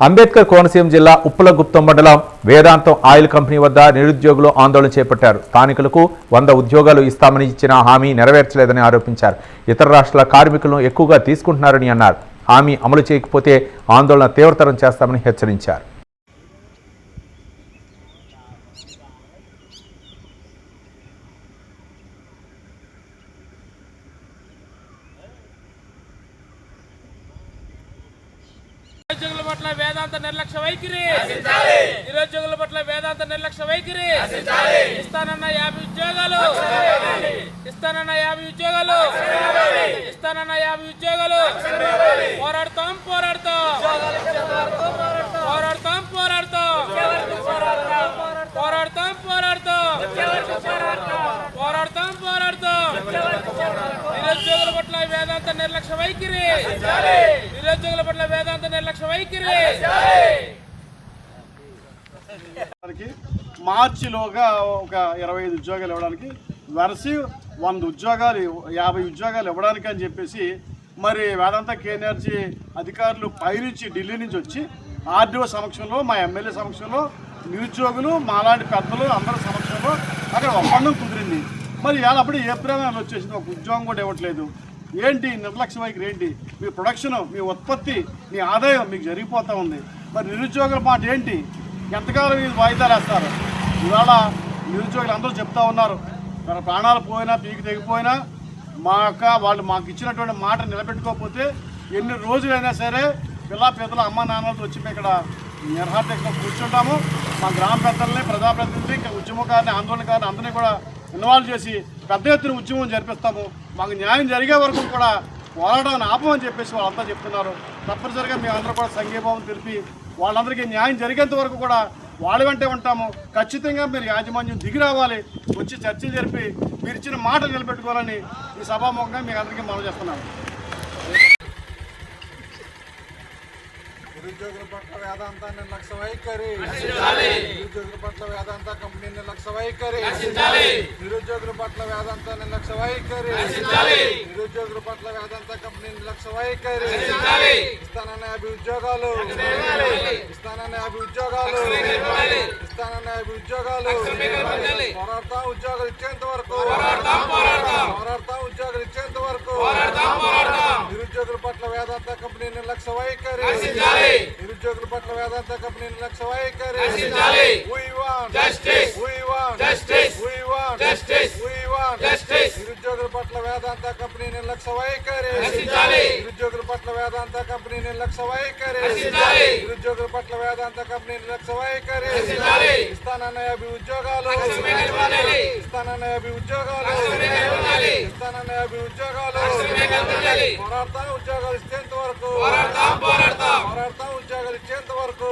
అంబేద్కర్ కోనసీమ జిల్లా ఉప్పలగుప్తం మండలం వేదాంతం oil company వద్ద నిరుద్యోగులు ఆందోళన చేపట్టారు. స్థానికులకు 100 ఉద్యోగాలు ఇస్తామని ఇచ్చిన హామీ నెరవేర్చలేదని ఆరోపించారు. ఇతర రాష్ట్రాల కార్మికులను ఎక్కువగా తీసుకుంటున్నారని అన్నారు. హామీ అమలు చేయకపోతే ఆందోళన తీవ్రతరం చేస్తామని హెచ్చరించారు. నిరుద్యోగుల పట్ల వేదాంత నిర్లక్ష్య వైఖరి, నిరుద్యోగుల పట్ల వేదాంత నిర్లక్ష్య వైఖరి. ఇస్తానన్న 50 ఉద్యోగాలు, ఇస్తానన్న 50 ఉద్యోగాలు, ఇస్తానన్న 50 ఉద్యోగాలు. పోరాడతాం పోరాడతాం పోరాడతాం పోరాడతాం పోరాడతాం పోరాడతాం పోరాడతాం పోరాడతాం. నిరుద్యోగుల పట్ల వేదాంత నిర్లక్ష్య వైఖరి, నిరుద్యోగుల పట్ల వేదాంత నిర్లక్ష్య వైఖరి. మార్చిలోగా ఒక 25 ఉద్యోగాలు ఇవ్వడానికి, వరుస 100 ఉద్యోగాలు 50 ఉద్యోగాలు ఇవ్వడానికి అని చెప్పేసి మరి వేదాంత కేఎనర్జీ అధికారులు పైనుంచి ఢిల్లీ నుంచి వచ్చి ఆర్డీఓ సమక్షంలో, మా ఎమ్మెల్యే సమక్షంలో, నిరుద్యోగులు మాలాంటి పెద్దలు అందరి సమక్షంలో అక్కడ ఒప్పందం కుదిరింది. మరి ఇవాళ అప్పుడు ఏప్రిల్ నెల వచ్చేసింది, ఒక ఉద్యోగం కూడా ఇవ్వట్లేదు. ఏంటి నిర్లక్ష్య వైఖరి? ఏంటి మీ ప్రొడక్షన్, మీ ఉత్పత్తి, మీ ఆదాయం మీకు జరిగిపోతూ ఉంది. మరి నిరుద్యోగుల మాట ఏంటి? ఎంతకాలం ఇది వాయిదాలు వేస్తారు? ఇవాళ నిరుద్యోగులు అందరూ చెప్తా ఉన్నారు, మన ప్రాణాలు పోయినా పీకి తెగిపోయినా వాళ్ళు మాకు ఇచ్చినటువంటి మాట నిలబెట్టుకోకపోతే ఎన్ని రోజులైనా సరే పిల్ల పెద్దల అమ్మ నాన్నలతో వచ్చి మేము ఇక్కడ నిర్హాటంగా కూర్చుంటాము. మా గ్రామ పెద్దల్ని, ప్రజాప్రతినిధుల్ని, ఉద్యమకారిని, ఆందోళనకారిని అందరినీ కూడా ఇన్వాల్వ్ చేసి పెద్ద ఎత్తున ఉద్యమం జరిపిస్తాము. మాకు న్యాయం జరిగే వరకు కూడా పోరాటాన్ని ఆపమని చెప్పేసి వాళ్ళంతా చెప్తున్నారు. తప్పనిసరిగా మేమందరూ కూడా సంఘీభావం తెలిపి వాళ్ళందరికీ న్యాయం జరిగేంత వరకు కూడా వాళ్ళ వెంటే ఉంటాము. ఖచ్చితంగా మీరు యాజమాన్యం దిగి రావాలి, వచ్చి చర్చలు జరిపి మీరు ఇచ్చిన మాట నిలబెట్టుకోవాలని ఈ సభాముఖంగా మీకు అందరికీ మనవి చేస్తున్నాను. నిరుద్యోగుల పట్ల వేదాంత నిర్లక్ష్య వైఖరి, నిరుద్యోగుల పట్ల వేదాంత కంపెనీ నిర్లక్ష్య వైఖరి, నిరుద్యోగుల పట్ల వేదాంత నిర్లక్ష్య వైఖరి, నిరుద్యోగుల పట్ల వేదాంత కంపెనీ నిర్లక్ష్య వైఖరి. ఇస్తానన్న 50 ఉద్యోగాలు, ఇస్తానన్న 50 ఉద్యోగాలు, ఇస్తానన్న 50 ఉద్యోగాలు. పోరాడతాం ఉద్యోగాలు ఇచ్చేంత వరకు, పోరాడతాం ఉద్యోగాలు ఇచ్చేంత వరకు. నిరుద్యోగుల పట్ల వేదాంత కంపెనీ నిర్లక్ష్య వైఖరి, నిరుద్యోగుల పట్ల వేదాంత కంపెనీ నిర్లక్ష్య వైఖరి. We want justice, we want justice, we want justice, we want justice. నిరుద్యోగుల పట్ల వేదాంత కంపెనీ నిర్లక్ష్య వైఖరి, నిరుద్యోగుల పట్ల వేదాంత కంపెనీ నిర్లక్ష్య వైఖరి, నిరుద్యోగుల పట్ల వేదాంత కంపెనీ నిర్లక్ష్య వైఖరి. ఇస్తానన్న 50 ఉద్యోగాలు, ఇస్తానన్న 50 ఉద్యోగాలు, ఇస్తానన్న 50 ఉద్యోగాలు. పోరాడతాం ఉద్యోగాలు ఇచ్చేంత వరకు, పోరాడతాం ఉద్యోగాలు ఇచ్చేంత వరకు.